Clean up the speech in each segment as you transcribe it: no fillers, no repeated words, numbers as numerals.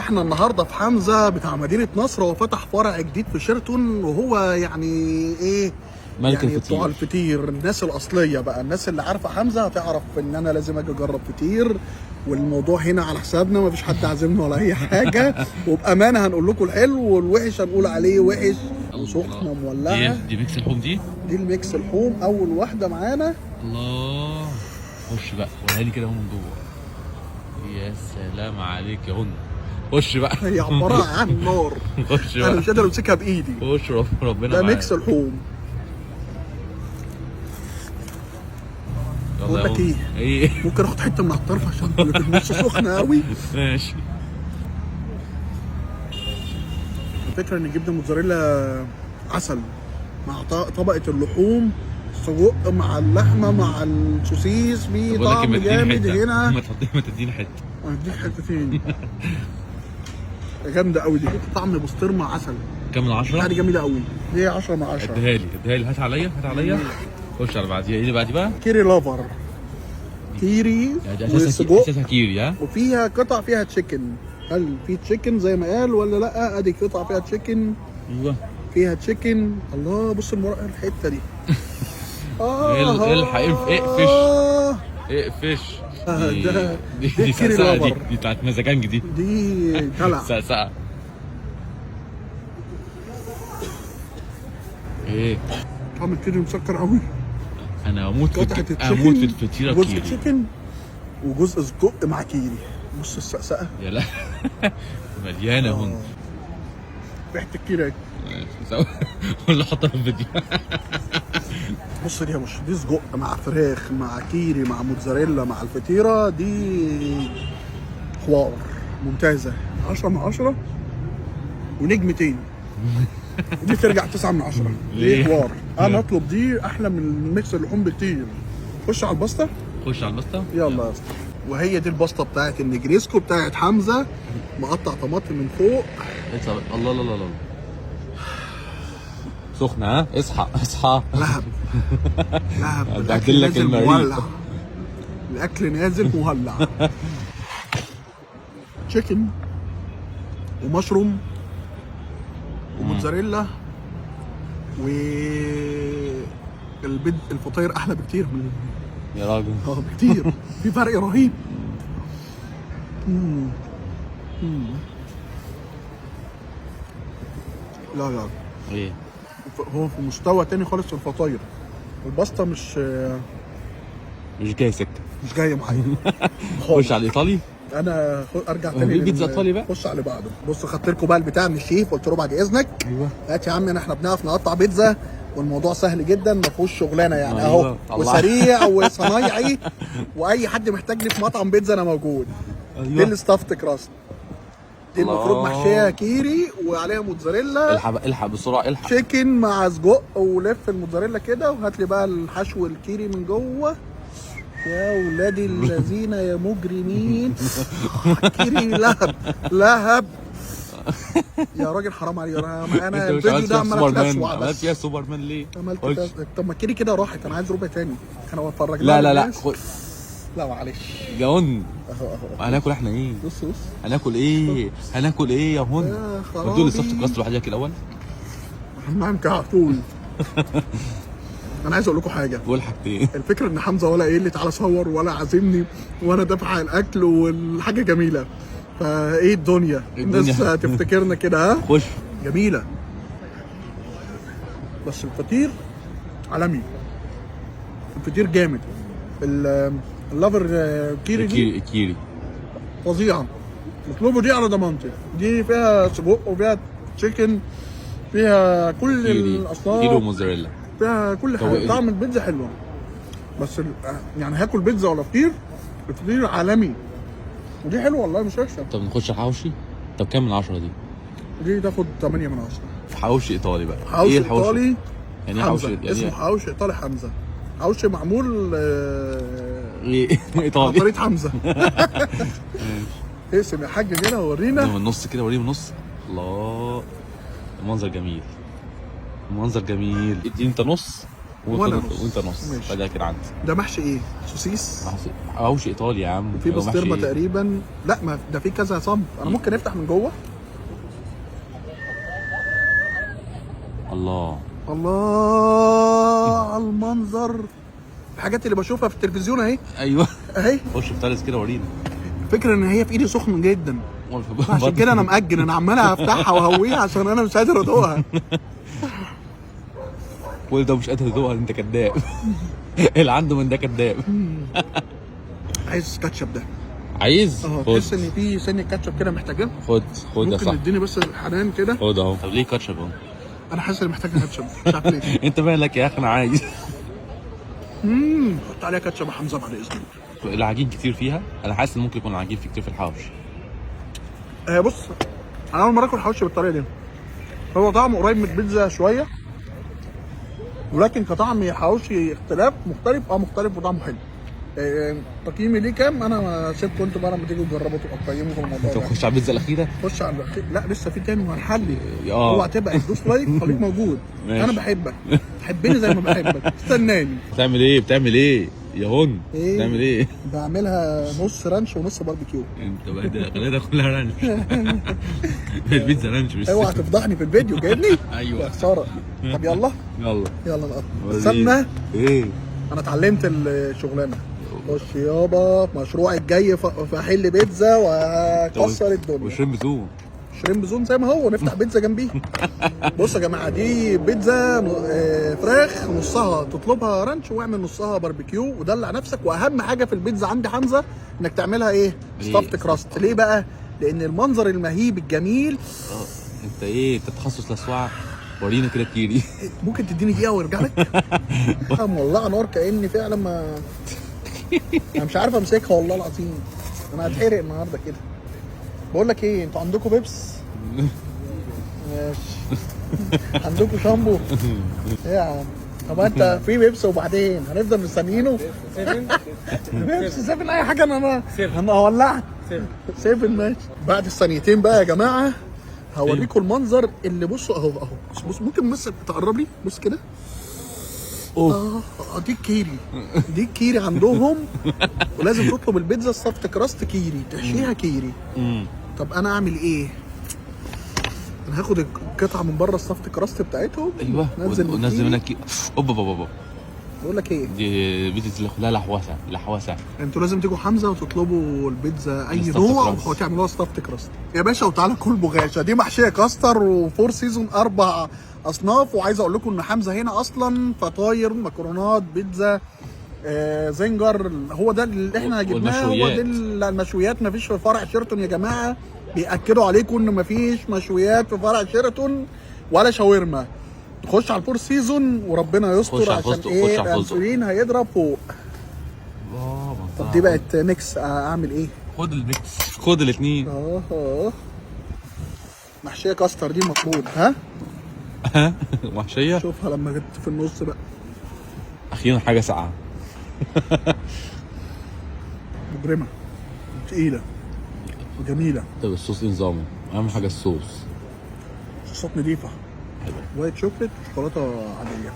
احنا النهارده في حمزه بتاع مدينه نصر. هو فتح فرع جديد في شيراتون، وهو يعني ايه، ملك يعني الفطير. بتوع الفطير، الناس الاصليه بقى، الناس اللي عارفه حمزه هتعرف ان انا لازم اجي اجرب فطير، والموضوع هنا على حسابنا، مفيش حد عازمنا ولا اي حاجه. وبامانه هنقول لكم الحلو، والوحش هنقول عليه وحش. وسخنه مولعه. دي ميكس اللحوم دي. دي الميكس اللحوم، اول واحده معانا. الله، خش بقى وريها لي كده من جوه. يا سلام عليك يا هن، خش بقى. هي عباره عن نار. خش انا بقى، مش قادر امسكها بايدي. خش ربنا ده معاك. ميكس لحوم. بقول لك ايه ممكن اخد حته من على الطرف عشان اللي في النص سخنه قوي. ماشي. الفكره ان الجبنه موتزاريلا عسل مع طبقه اللحوم، سجق مع اللحمه مع السوسيس، في بقول لك طعم ما تديني جامد حته، هنا. ما تديني حته. هديك حتتين. جامده قوي دي، طعم بسطرمه عسل. كام من 10؟ دي جميله قوي، دي 10 من 10. اديها لي، هات عليا. خش على بعديها. ايه اللي بعدي بقى؟ كيري لافر. كيري يعني دي وسجق، اساسها كيري. ها، وفيها قطع فيها تشيكن. هل في تشيكن زي ما قال ولا لا؟ ادي قطع فيها تشيكن. ايوه فيها تشيكن. الله، بص الحته دي. الحق اقفش. دي كيري سقسقه، لافر. دي بتاعت مزاجنج دي دلع. سقسقه. ايه، طعم الكيري مسكر قوي. انا اموت قطعة في التشيكن، الفطيره جزء كيري. تشيكن وجزء سجق مع كيري. بص السقسقه. يا لا مليانه هون. ريحه الكيري. ولا حطها في الفيديو. بص دي يا باشا، دي سجق مع فراخ مع كيري مع موتزاريلا مع الفطيره دي. حوار ممتازه، 10 من 10 ونجمتين. دي ترجع 9 من 10. ليه؟ دي حوار. انا اطلب دي احلى من ميكس اللحوم بكتير. خش على الباستا. خش على الباستا. يلا يا اسطى. وهي دي الباستا بتاعت النجريسكو بتاعت حمزه، مقطع طماطم من فوق. الله الله الله، سخنه. ها، اصحى. لهب. هبهدل الاكل لك نازل المريء. مولع. الاكل نازل مولع. تشيكن ومشروم وموتزاريلا و الفطاير احلى بكتير من يا راجل. بكتير. في فرق رهيب. لا ايه، هو في مستوى تاني خالص في الفطاير. الباستا مش جاي سكه. جايه معايا. خش على الايطالي. انا ارجع تاني في بيتزا ايطالي بقى. خش على اللي بعده. بص خدت لكم بقى البتاع من الشيف، قلت له بعد اذنك ايوه هات يا عم، احنا بنعرف نقطع بيتزا والموضوع سهل جدا، ما فيهوش شغلانه يعني. أيوة. اهو وسريع وصنايعي، واي حد محتاجني في مطعم بيتزا انا موجود. دي الستافت كراست. دي المفروض محشيه كيري وعليها موتزاريلا. الحق بسرعه، الحق. تشيكن مع سجق، ولف الموتزاريلا كده، وهات لي بقى الحشو الكيري من جوه. يا ولادي الذين يا مجرمين. كيري لهب. يا راجل حرام عليك، انا الفيديو ده عمال اتلسوع بس. عملت فيها سوبرمان ليه؟ عملت طب ما كيري كده راحت، انا عايز ربع تاني. انا بتفرج. لا لا معلش. يا هن، اهو هناكل احنا ايه؟ بص هناكل ايه يا هن؟ ودوا لي صفت الكاست لوحدها كده الاول. معاك على طول. انا عايز اقول لكم حاجه. قول حاجتين. الفكره ان حمزه ولا ايه اللي تعالى صور ولا عازمني وانا دافع الاكل والحاجه جميله. فايه الدنيا الناس هتفتكرنا كده. ها، خش. جميله. بس الفطير عالمي. الفطير جامد. اللافر كيري دي كيري فظيعه. اطلبوا دي على ضمانتي. دي فيها سجق وفيها تشيكن، فيها كل الاصناف. كيلو موزاريلا، فيها كل حاجه. طعم البيتزا حلوه. بس يعني هاكل بيتزا ولا فطير؟ الفطير عالمي. ودي حلوه والله مش وحشه. طب نخش حواوشي. طب كام من 10 دي؟ دي تاخد 8 من 10. حواوشي ايطالي بقى. حواوشي ايه الحواوشي؟ ايطالي. يعني حمزه. حواوشي اسمه حواوشي ايطالي حمزه. حواوشي معمول ايه ايطالي. طريقه حمزه. اقسم يا حاج كده ورينا من النص كده، وريه من النص. الله، المنظر جميل. اديني انت نص وانا نص. وانت نص. ماشي. فده كده عندي. ده محشي ايه؟ سوسيس؟ حواوشي ايطالي يا عم. وفي هو محشي بسطرمه إيه؟ تقريبا. لا ما ده في كذا صنف. انا ممكن افتح من جوه. الله الله على المنظر. الحاجات اللي بشوفها في التلفزيون اهي ايوه. اهي. خش بتلس كده ورينا. الفكره ان هي في ايدي سخن جدا، عشان كده انا مأجل. انا عمال افتحها وهويها عشان انا مش قادر ادوقها. كل ده مش قادر تدوقها، انت كداب. اللي عنده من ده كداب. عايز كاتشب ده. عايز؟ تحس ان في سن كاتشب كده محتاجاه. خد يا ممكن صاحبي. اديني بس حنان كده. خد اهو. طب ليه كاتشب اهو؟ انا حاسس اني محتاج كاتشب مش عارف ليه. انت مالك يا اخي؟ انا عايز. حط عليها كاتشب يا حمزه بعد اذنك. العجين كتير فيها. انا حاسس ان ممكن يكون العجين فيه كتير في الحواوشي. بص، انا اول مره اكل حواوشي بالطريقه دي. هو طعمه قريب من البيتزا شويه، ولكن كطعم حواوشي مختلف مختلف وطعمه حلو. تقييمي ليه كام؟ انا سيبكم انتوا بقى لما تيجوا تجربوا تبقى تقيموا في الموضوع انت ده. تخش على البيتزا الاخيره. خش على الأخير. لا لسه في تاني وهنحلي. اوعى تبقى تدوس لايك خليك موجود. ماشي. انا بحبك، تحبني زي ما بحبك، استناني. بتعمل ايه؟ بتعمل ايه يا هون؟ بتعمل ايه؟ بعملها نص رانش ونص باربيكيو. انت بقى ده خلينا كلها رانش. البيتزا رانش مش اوعى تفضحني في الفيديو جايبني. ايوه. يا خساره. طب يلا يلا نقطع. وريني. استنى، ايه؟ انا اتعلمت الشغلانه. خش يابا مشروع الجاي في احل بيتزا وهكسر الدنيا. وشريمب زوم. شريمب زون زي ما هو، نفتح بيتزا جنبيه. بصوا يا جماعه، دي بيتزا فراخ، نصها تطلبها رانش واعمل نصها باربيكيو ودلع نفسك. واهم حاجه في البيتزا عندي حمزه انك تعملها ايه؟ ستافت كراست. ليه بقى؟ لان المنظر المهيب الجميل. انت ايه؟ انت تخصص لسوعه؟ ورينا كده كيري. ممكن تديني دقيقه وارجع لك؟ مولعه نار كاني فعلا ما انا مش عارف امسكها والله العظيم. انا هتحرق النهارده كده. بقول لك ايه، انتوا عندكم بيبس؟ ماشي. عندكم شامبو؟ ايه يا عم؟ طب انت في بيبس وبعدين هنفضل مستنيينه؟ بيبس 7 اي حاجه. انا هولعها 7. ماشي. بعد الثانيتين بقى يا جماعه هوريكم المنظر اللي بصوا اهو. بص ممكن بس تقرب لي. بص كده. دي الكيري. دي الكيري عندهم. ولازم تطلب البيتزا السوفت كراست كيري، تحشيها كيري. طب انا اعمل ايه؟ انا هاخد القطعه من بره السوفت كراست بتاعتهم. ايوه. ونزل منها اوبا. بقول لك ايه، دي بيتزا اللي كلها لحوسه. انتوا لازم تيجوا حمزه وتطلبوا البيتزا اي نوع وتعملوها ستافت كراست يا باشا. وتعالى كل بغاشه. دي محشيه كاستر وفور سيزون 4 اصناف. وعايز اقول لكم ان حمزه هنا اصلا فطاير، مكرونات، بيتزا، زنجر. هو ده اللي احنا جبناه. هو ده المشويات. مفيش في فرع شيراتون يا جماعه. بياكدوا عليكم ان مفيش مشويات في فرع شيراتون ولا شاورما. تخش على الفور سيزون وربنا يستر عشان ايه؟ الانسولين هيضرب فوق. طب دي بقت ميكس. اعمل ايه؟ خد الميكس، خد الاثنين. محشيه كاستر دي المفروض. ها محشيه. شوفها لما جت في النص بقى. اخيرا حاجه ساقعه. مجرمه تقيله وجميله. طب الصوص ايه نظامه؟ اهم حاجه الصوص. صوصات نضيفه. وايت شوكليت، شوكولاته عاديه.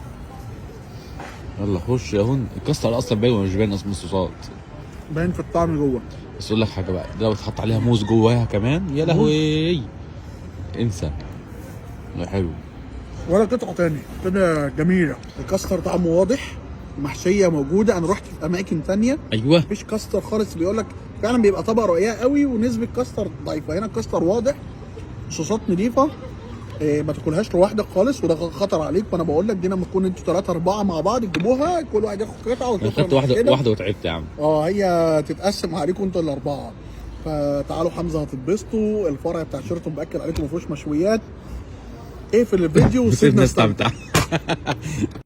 يلا خش يا هون. الكاستر اصلا باين ولا مش باين اصلا الصوصات؟ باين في الطعم جوه. بس اقول لك حاجه بقى، ده لو اتحط عليها موز جواها كمان يا لهوي انسى. لا حلو. ولا قطعه تاني كده جميله. الكاستر طعمه واضح. محشيه موجوده. انا رحت في اماكن تانيه ايوه مفيش كاستر خالص. بيقول لك فعلا بيبقى طبقه رقيقه قوي ونسبه كاستر ضعيفه. هنا الكاستر واضح، صوصات نضيفه. ما تاكلهاش لوحدك خالص وده خطر عليك. وانا بقول لك دي لما تكون انتوا 3 4 مع بعض تجيبوها، كل واحد ياخد قطعه. انا خدت واحده وتعبت يا عم. هي تتقسم عليكم انتوا الاربعه. فتعالوا حمزه هتتبسطوا. الفرع بتاع شيراتون باكل عليكم ما فيهوش مشويات. اقفل الفيديو وسيبنا نستمتع.